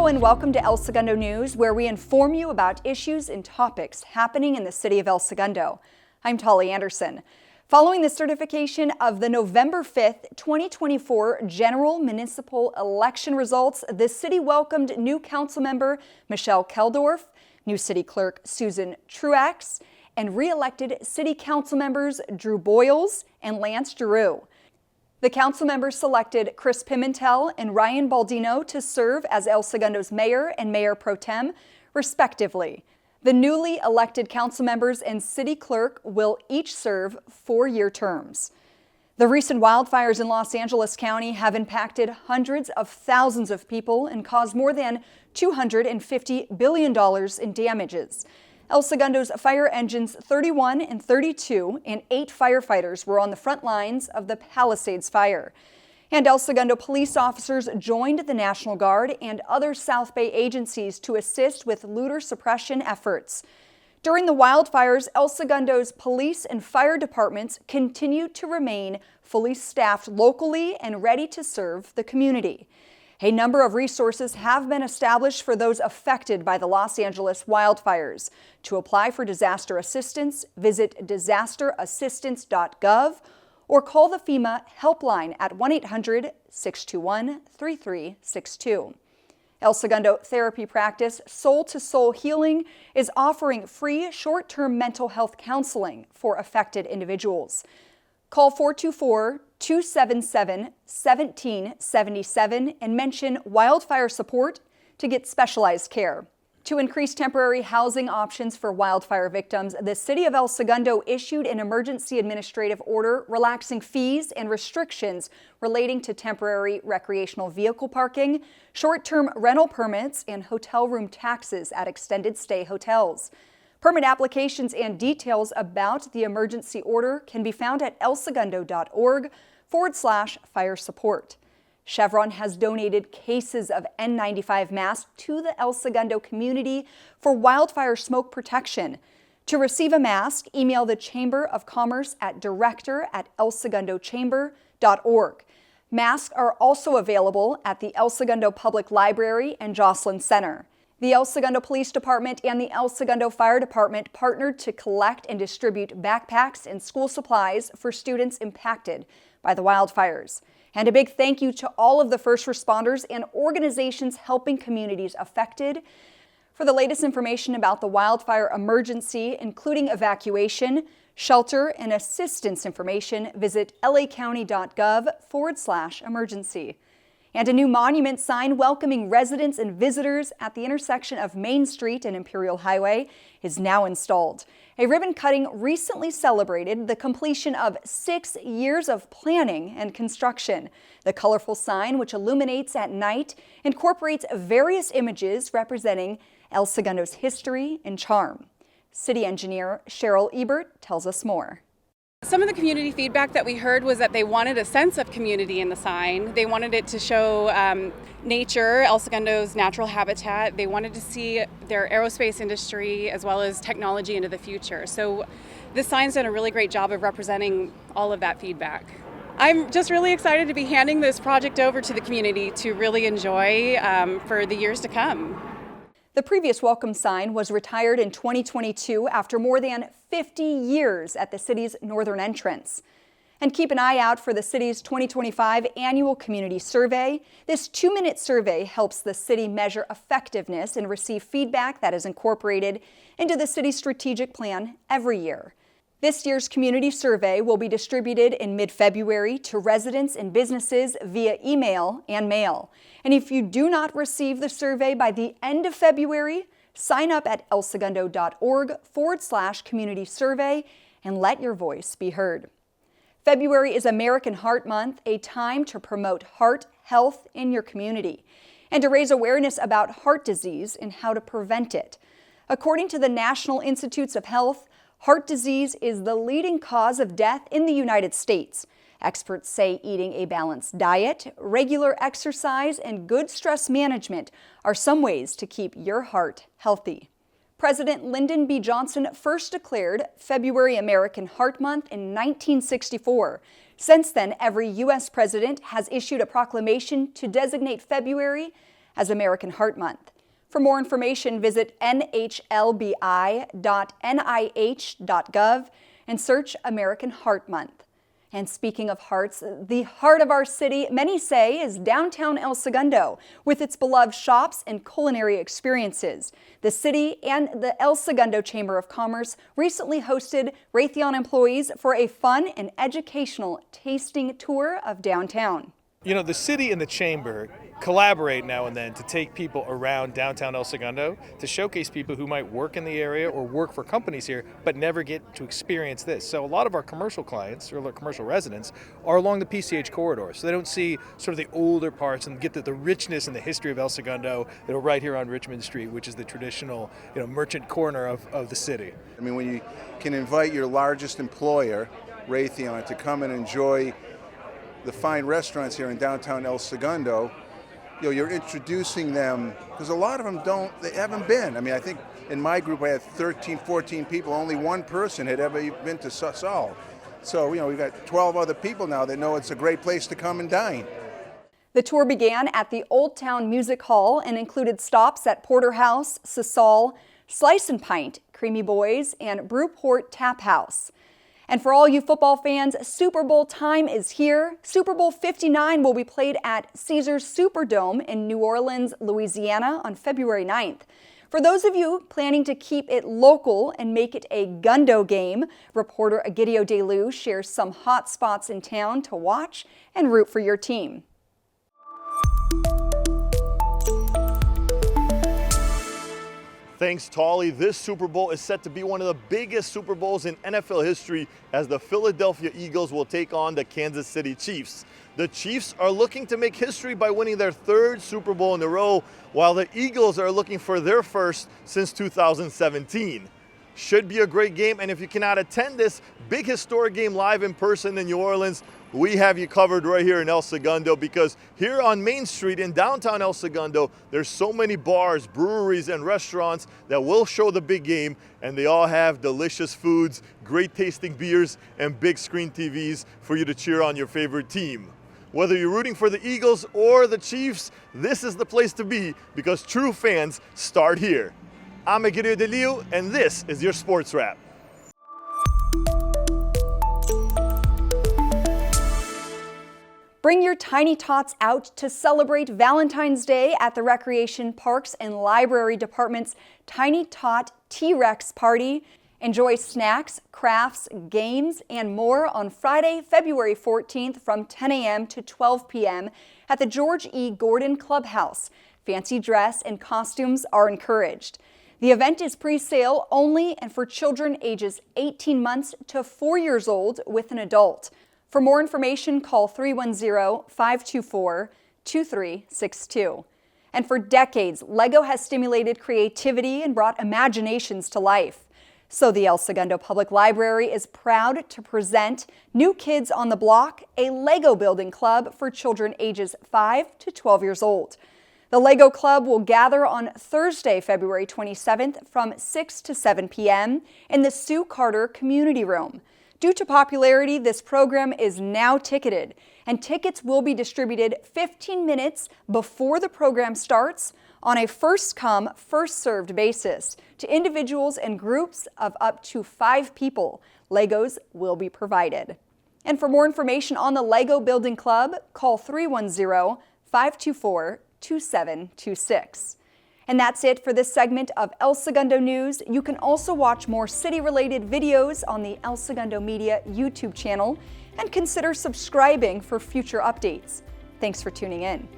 Hello and welcome to El Segundo News, where we inform you about issues and topics happening in the city of El Segundo. I'm Tolly Anderson. Following the certification of the November 5th, 2024 general municipal election results, the city welcomed new council member Michelle Keldorf, new city clerk Susan Truax, and re-elected city council members Drew Boyles and Lance Giroux. The council members selected Chris Pimentel and Ryan Baldino to serve as El Segundo's mayor and mayor pro tem, respectively. The newly elected council members and city clerk will each serve 4-year terms. The recent wildfires in Los Angeles County have impacted hundreds of thousands of people and caused more than $250 billion in damages. El Segundo's fire engines 31 and 32 and 8 firefighters were on the front lines of the Palisades fire. And El Segundo police officers joined the National Guard and other South Bay agencies to assist with looter suppression efforts. During the wildfires, El Segundo's police and fire departments continue to remain fully staffed locally and ready to serve the community. A number of resources have been established for those affected by the Los Angeles wildfires. To apply for disaster assistance, visit disasterassistance.gov or call the FEMA helpline at 1-800-621-3362. El Segundo Therapy Practice Soul to Soul Healing is offering free short-term mental health counseling for affected individuals. Call 424-277-1777 and mention wildfire support to get specialized care. To increase temporary housing options for wildfire victims, the City of El Segundo issued an emergency administrative order relaxing fees and restrictions relating to temporary recreational vehicle parking, short-term rental permits, and hotel room taxes at extended stay hotels. Permit applications and details about the emergency order can be found at elsegundo.org/fire support. Chevron has donated cases of N95 masks to the El Segundo community for wildfire smoke protection. To receive a mask, email the Chamber of Commerce at director@elsegundochamber.org. Masks are also available at the El Segundo Public Library and Jocelyn Center. The El Segundo Police Department and the El Segundo Fire Department partnered to collect and distribute backpacks and school supplies for students impacted by the wildfires. And a big thank you to all of the first responders and organizations helping communities affected. For the latest information about the wildfire emergency, including evacuation, shelter, and assistance information, visit lacounty.gov/emergency. And a new monument sign welcoming residents and visitors at the intersection of Main Street and Imperial Highway is now installed. A ribbon cutting recently celebrated the completion of 6 years of planning and construction. The colorful sign, which illuminates at night, incorporates various images representing El Segundo's history and charm. City engineer Cheryl Ebert tells us more. Some of the community feedback that we heard was that they wanted a sense of community in the sign. They wanted it to show nature, El Segundo's natural habitat. They wanted to see their aerospace industry as well as technology into the future. So this sign's done a really great job of representing all of that feedback. I'm just really excited to be handing this project over to the community to really enjoy for the years to come. The previous welcome sign was retired in 2022 after more than 50 years at the city's northern entrance. And keep an eye out for the city's 2025 annual community survey. This 2-minute survey helps the city measure effectiveness and receive feedback that is incorporated into the city's strategic plan every year. This year's community survey will be distributed in mid-February to residents and businesses via email and mail. And if you do not receive the survey by the end of February, sign up at elsegundo.org/community survey and let your voice be heard. February is American Heart Month, a time to promote heart health in your community and to raise awareness about heart disease and how to prevent it. According to the National Institutes of Health, heart disease is the leading cause of death in the United States. Experts say eating a balanced diet, regular exercise, and good stress management are some ways to keep your heart healthy. President Lyndon B. Johnson first declared February American Heart Month in 1964. Since then, every U.S. president has issued a proclamation to designate February as American Heart Month. For more information, visit nhlbi.nih.gov and search American Heart Month. And speaking of hearts, the heart of our city, many say, is downtown El Segundo, with its beloved shops and culinary experiences. The city and the El Segundo Chamber of Commerce recently hosted Raytheon employees for a fun and educational tasting tour of downtown. You know, the city and the chamber collaborate now and then to take people around downtown El Segundo to showcase people who might work in the area or work for companies here but never get to experience this. So a lot of our commercial clients or commercial residents are along the PCH corridor, so they don't see sort of the older parts and get the richness and the history of El Segundo that are right here on Richmond Street, which is the traditional, merchant corner of the city. I mean, when you can invite your largest employer, Raytheon, to come and enjoy the fine restaurants here in downtown El Segundo, you're introducing them, because a lot of them they haven't been. I mean, I think in my group I had 13, 14 people, only one person had ever been to Sassal. So, we've got 12 other people now that know it's a great place to come and dine. The tour began at the Old Town Music Hall and included stops at Porterhouse, Sassal, Slice and Pint, Creamy Boys, and Brewport Tap House. And for all you football fans, Super Bowl time is here. Super Bowl 59 will be played at Caesars Superdome in New Orleans, Louisiana on February 9th. For those of you planning to keep it local and make it a Gundo game, reporter Egidio DeLu shares some hot spots in town to watch and root for your team. Thanks, Tolly. This Super Bowl is set to be one of the biggest Super Bowls in NFL history as the Philadelphia Eagles will take on the Kansas City Chiefs. The Chiefs are looking to make history by winning their third Super Bowl in a row, while the Eagles are looking for their first since 2017. Should be a great game, and if you cannot attend this big historic game live in person in New Orleans, we have you covered right here in El Segundo, because here on Main Street in downtown El Segundo, there's so many bars, breweries, and restaurants that will show the big game, and they all have delicious foods, great tasting beers, and big screen TVs for you to cheer on your favorite team. Whether you're rooting for the Eagles or the Chiefs, this is the place to be, because true fans start here. I'm Egidio DeLu, and this is your Sports Wrap. Bring your tiny tots out to celebrate Valentine's Day at the Recreation, Parks, and Library Department's Tiny Tot T-Rex Party. Enjoy snacks, crafts, games, and more on Friday, February 14th from 10 a.m. to 12 p.m. at the George E. Gordon Clubhouse. Fancy dress and costumes are encouraged. The event is pre-sale only and for children ages 18 months to 4 years old with an adult. For more information, call 310-524-2362. And for decades, LEGO has stimulated creativity and brought imaginations to life. So the El Segundo Public Library is proud to present New Kids on the Block, a LEGO building club for children ages 5 to 12 years old. The LEGO Club will gather on Thursday, February 27th from 6 to 7 p.m. in the Sue Carter Community Room. Due to popularity, this program is now ticketed, and tickets will be distributed 15 minutes before the program starts on a first-come, first-served basis to individuals and groups of up to 5 people. Legos will be provided. And for more information on the LEGO Building Club, call 310-524-2726. And that's it for this segment of El Segundo News. You can also watch more city-related videos on the El Segundo Media YouTube channel and consider subscribing for future updates. Thanks for tuning in.